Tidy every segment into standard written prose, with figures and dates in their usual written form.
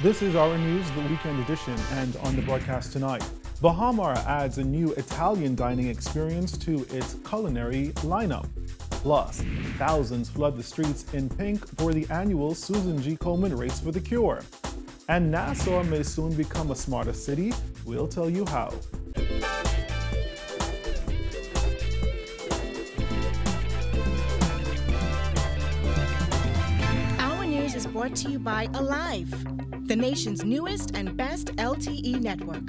This is our news, the weekend edition, and on the broadcast tonight, Bahamar adds a new Italian dining experience to its culinary lineup. Plus, thousands flood the streets in pink for the annual Susan G. Komen Race for the Cure. And Nassau may soon become a smarter city. We'll tell you how. Our news is brought to you by Alive, the nation's newest and best LTE network.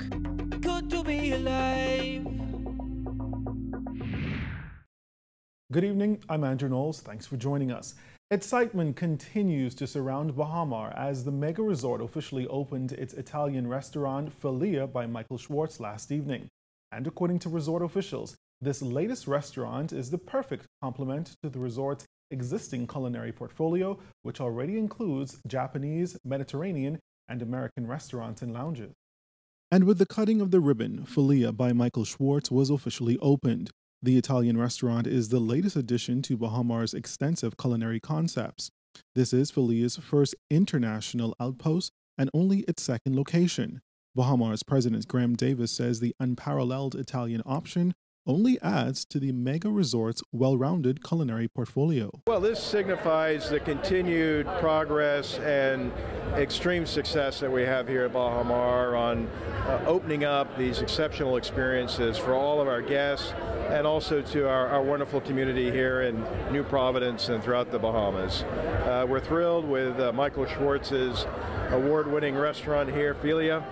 Good to be alive. Good evening, I'm Andrew Knowles. Thanks for joining us. Excitement continues to surround Bahamar as the mega resort officially opened its Italian restaurant Filia by Michael Schwartz last evening. And according to resort officials, this latest restaurant is the perfect complement to the resort's existing culinary portfolio, which already includes Japanese, Mediterranean, and American restaurants and lounges. And with the cutting of the ribbon, Filia by Michael Schwartz was officially opened. The Italian restaurant is the latest addition to Bahamar's extensive culinary concepts. This is Filia's first international outpost and only its second location. Bahamar's president Graham Davis says the unparalleled Italian option only adds to the mega resort's well-rounded culinary portfolio. Well, this signifies the continued progress and extreme success that we have here at Bahamar on opening up these exceptional experiences for all of our guests and also to our wonderful community here in New Providence and throughout the Bahamas. We're thrilled with Michael Schwartz's award-winning restaurant here, Filia.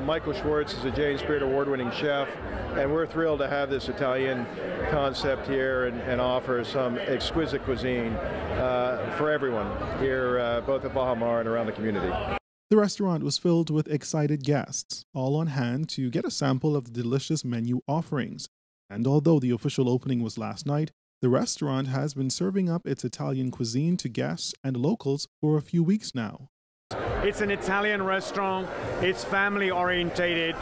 Michael Schwartz is a Jane Spirit award-winning chef, and we're thrilled to have this Italian concept here and offer some exquisite cuisine for everyone here, both at Bahamar and around the community. The restaurant was filled with excited guests, all on hand to get a sample of the delicious menu offerings. And although the official opening was last night, the restaurant has been serving up its Italian cuisine to guests and locals for a few weeks now. It's an Italian restaurant. It's family orientated.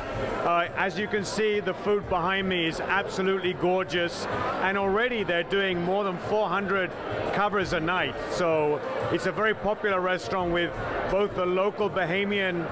As you can see, the food behind me is absolutely gorgeous. And already they're doing more than 400 covers a night. So it's a very popular restaurant with both the local Bahamian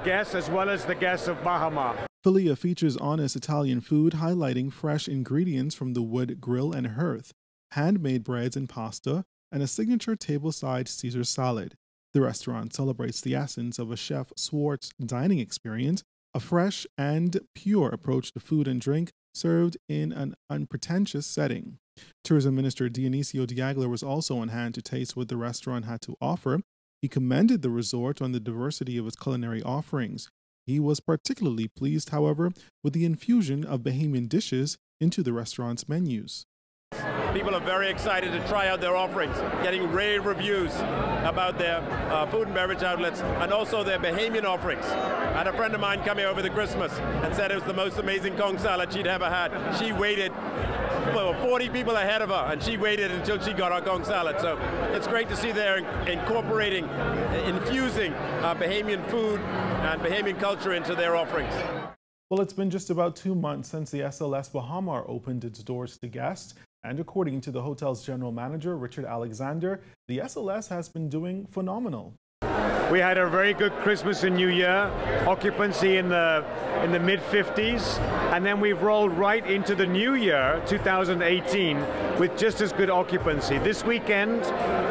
guests as well as the guests of Bahamar. Filia features honest Italian food, highlighting fresh ingredients from the wood grill and hearth, handmade breads and pasta, and a signature tableside Caesar salad. The restaurant celebrates the essence of a Chef Schwartz dining experience, a fresh and pure approach to food and drink served in an unpretentious setting. Tourism Minister Dionisio Diagler was also on hand to taste what the restaurant had to offer. He commended the resort on the diversity of its culinary offerings. He was particularly pleased, however, with the infusion of Bahamian dishes into the restaurant's menus. People are very excited to try out their offerings, getting rave reviews about their food and beverage outlets and also their Bahamian offerings. I had a friend of mine come here over the Christmas and said it was the most amazing Kong salad she'd ever had. She waited for 40 people ahead of her, and she waited until she got her Kong salad. So it's great to see they're incorporating, infusing Bahamian food and Bahamian culture into their offerings. Well, it's been just about 2 months since the SLS Bahamar opened its doors to guests. And according to the hotel's general manager, Richard Alexander, the SLS has been doing phenomenal. We had a very good Christmas and New Year, occupancy in the mid-50s, and then we've rolled right into the new year, 2018, with just as good occupancy. This weekend,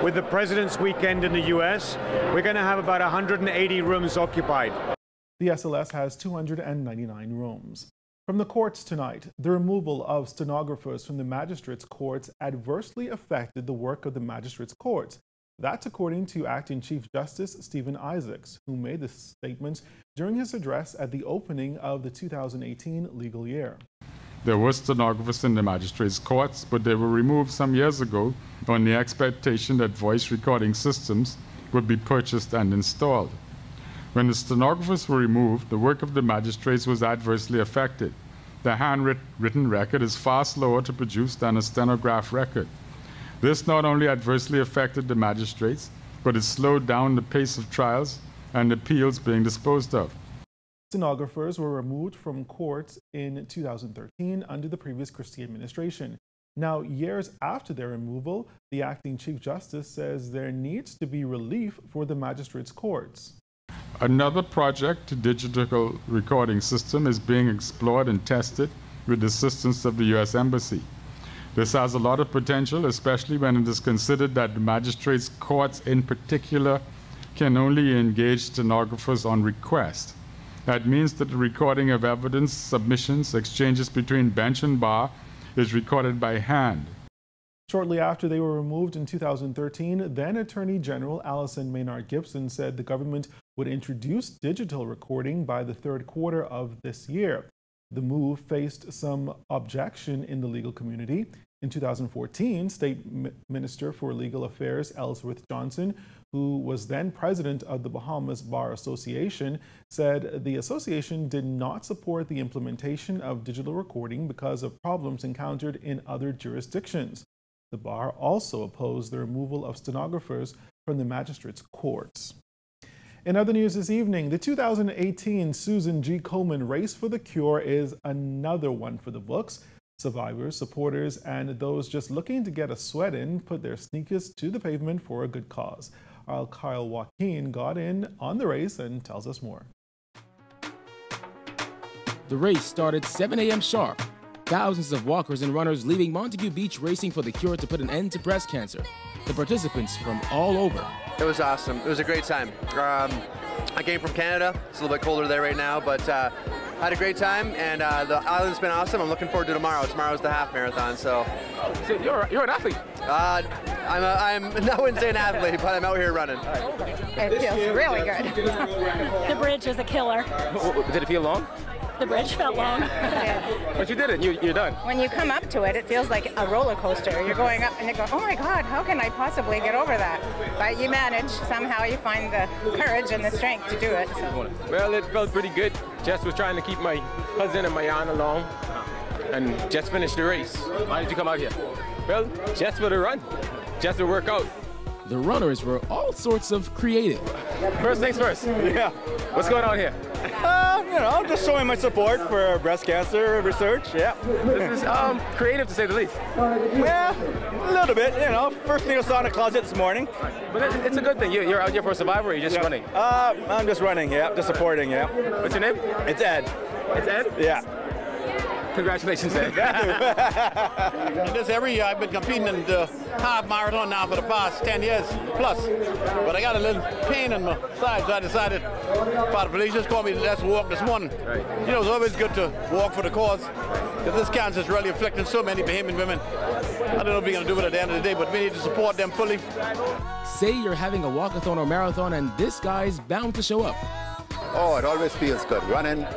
with the President's Weekend in the US, we're going to have about 180 rooms occupied. The SLS has 299 rooms. From the courts tonight, the removal of stenographers from the magistrates' courts adversely affected the work of the magistrates' courts. That's according to Acting Chief Justice Stephen Isaacs, who made the statements during his address at the opening of the 2018 legal year. There were stenographers in the magistrates' courts, but they were removed some years ago on the expectation that voice recording systems would be purchased and installed. When the stenographers were removed, the work of the magistrates was adversely affected. The handwritten record is far slower to produce than a stenograph record. This not only adversely affected the magistrates, but it slowed down the pace of trials and appeals being disposed of. Stenographers were removed from courts in 2013 under the previous Christie administration. Now, years after their removal, the acting Chief Justice says there needs to be relief for the magistrates' courts. Another project, digital recording system, is being explored and tested with the assistance of the U.S. Embassy. This has a lot of potential, especially when it is considered that the magistrates' courts in particular can only engage stenographers on request. That means that the recording of evidence, submissions, exchanges between bench and bar is recorded by hand. Shortly after they were removed in 2013, then Attorney General Allison Maynard Gibson said the government would introduce digital recording by the third quarter of this year. The move faced some objection in the legal community. In 2014, State Minister for Legal Affairs Ellsworth Johnson, who was then president of the Bahamas Bar Association, said the association did not support the implementation of digital recording because of problems encountered in other jurisdictions. The bar also opposed the removal of stenographers from the magistrates' courts. In other news this evening, the 2018 Susan G. Komen Race for the Cure is another one for the books. Survivors, supporters, and those just looking to get a sweat in put their sneakers to the pavement for a good cause. Our Kyle Joaquin got in on the race and tells us more. The race started 7 a.m. sharp. Thousands of walkers and runners leaving Montague Beach racing for the cure to put an end to breast cancer. The participants from all over. It was awesome. It was a great time. I came from Canada. It's a little bit colder there right now, but had a great time, and the island's been awesome. I'm looking forward to tomorrow. Tomorrow's the half marathon, so. So you're an athlete? I wouldn't say an athlete, but I'm out here running. It feels really good. The bridge is a killer. Did it feel long? The bridge felt long. But you did it. You're done. When you come up to it, it feels like a roller coaster. You're going up and you go, oh my God, how can I possibly get over that? But you manage. Somehow you find the courage and the strength to do it. So. Well, it felt pretty good. Jess was trying to keep my cousin and my aunt along, and Jess finished the race. Why did you come out here? Well, Jess for the run. Jess to work out. The runners were all sorts of creative. First things first. Yeah. What's going on here? You know, just showing my support for breast cancer research. Yeah. This is creative to say the least. Yeah, a little bit. You know, first thing I saw in the closet this morning. But it's a good thing. You're out here for a survivor, or you're just running? I'm just running. Yeah, just supporting. Yeah. What's your name? It's Ed. It's Ed? Yeah. Congratulations, Ed. This every year I've been competing in the half marathon now for the past 10 years plus. But I got a little pain in my side, so I decided, Father Police just called me to let's walk this morning. Right. You know, it's always good to walk for the cause, because this cancer is really afflicting so many Bahamian women. I don't know what we're going to do with it at the end of the day, but we need to support them fully. Say you're having a walkathon or marathon, and this guy's bound to show up. Oh, it always feels good running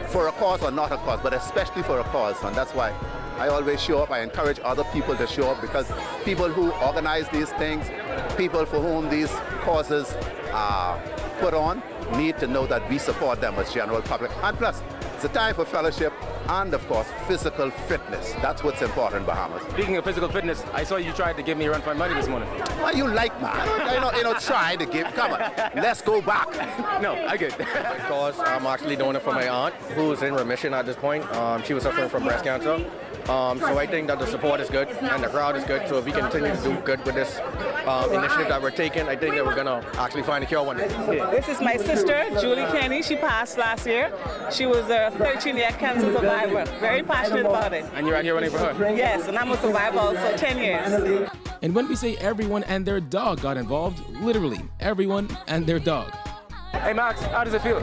for a cause or not a cause, but especially for a cause, and that's why I always show up. I encourage other people to show up, because people who organize these things, people for whom these causes are put on, need to know that we support them as general public. And plus, it's a time for fellowship and, of course, physical fitness. That's what's important in Bahamas. Speaking of physical fitness, I saw you tried to give me a run for my money this morning. Well, you like, man. You know, try to give. Come on, let's go back. No, I get it. Because I'm actually doing it for my aunt, who's in remission at this point. She was suffering from breast cancer. So I think that the support is good and the crowd is good. So if we continue to do good with this initiative that we're taking, I think that we're going to actually find a cure one day. This is my sister, Julie Kenny. She passed last year. She was a 13-year cancer survivor. Very passionate about it. And you're out here running for her? Yes, and I'm a survivor also, 10 years. And when we say everyone and their dog got involved, literally everyone and their dog. Hey Max, how does it feel?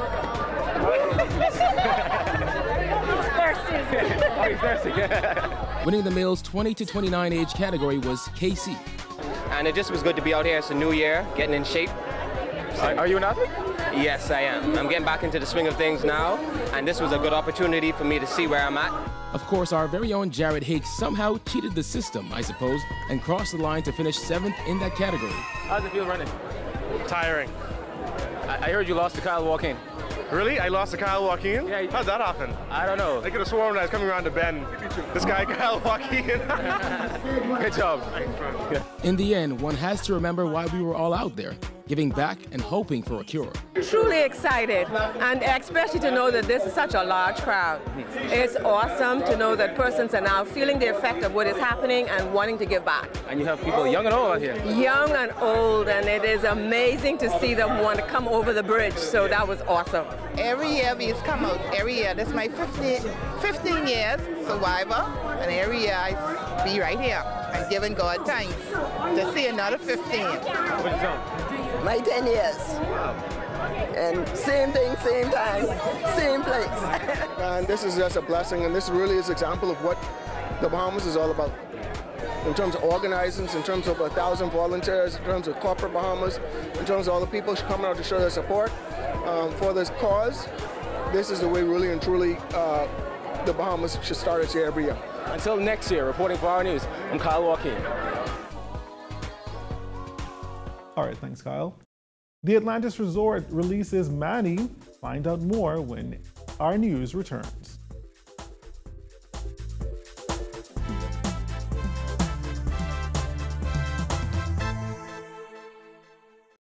Winning the male's 20 to 29 age category was KC. And it just was good to be out here. It's a new year, getting in shape. Are you an athlete? Yes, I am. I'm getting back into the swing of things now, and this was a good opportunity for me to see where I'm at. Of course, our very own Jared Higgs somehow cheated the system, I suppose, and crossed the line to finish 7th in that category. How does it feel running? Tiring. I heard you lost to Kyle Joaquin. Really? I lost to Kyle Joaquin? Yeah. How'd that happen? I don't know. I could have sworn when I was coming around the bend, this guy Kyle Joaquin. Good job. In the end, one has to remember why we were all out there. giving back and hoping for a cure. Truly excited, and especially to know that this is such a large crowd. It's awesome to know that persons are now feeling the effect of what is happening and wanting to give back. And you have people young and old out here. Young and old, and it is amazing to see them want to come over the bridge, so that was awesome. Every year we come out, every year. This is my 15 years survivor, and every year I be right here and giving God thanks to see another 15. My 10 years. And same thing, same time, same place. And this is just a blessing, and this really is an example of what the Bahamas is all about. In terms of organizing, in terms of 1,000 volunteers, in terms of corporate Bahamas, in terms of all the people coming out to show their support for this cause, this is the way really and truly the Bahamas should start its year every year. Until next year, reporting for our news, I'm Kyle Joaquin. All right, thanks, Kyle. The Atlantis Resort releases Manny. Find out more when our news returns.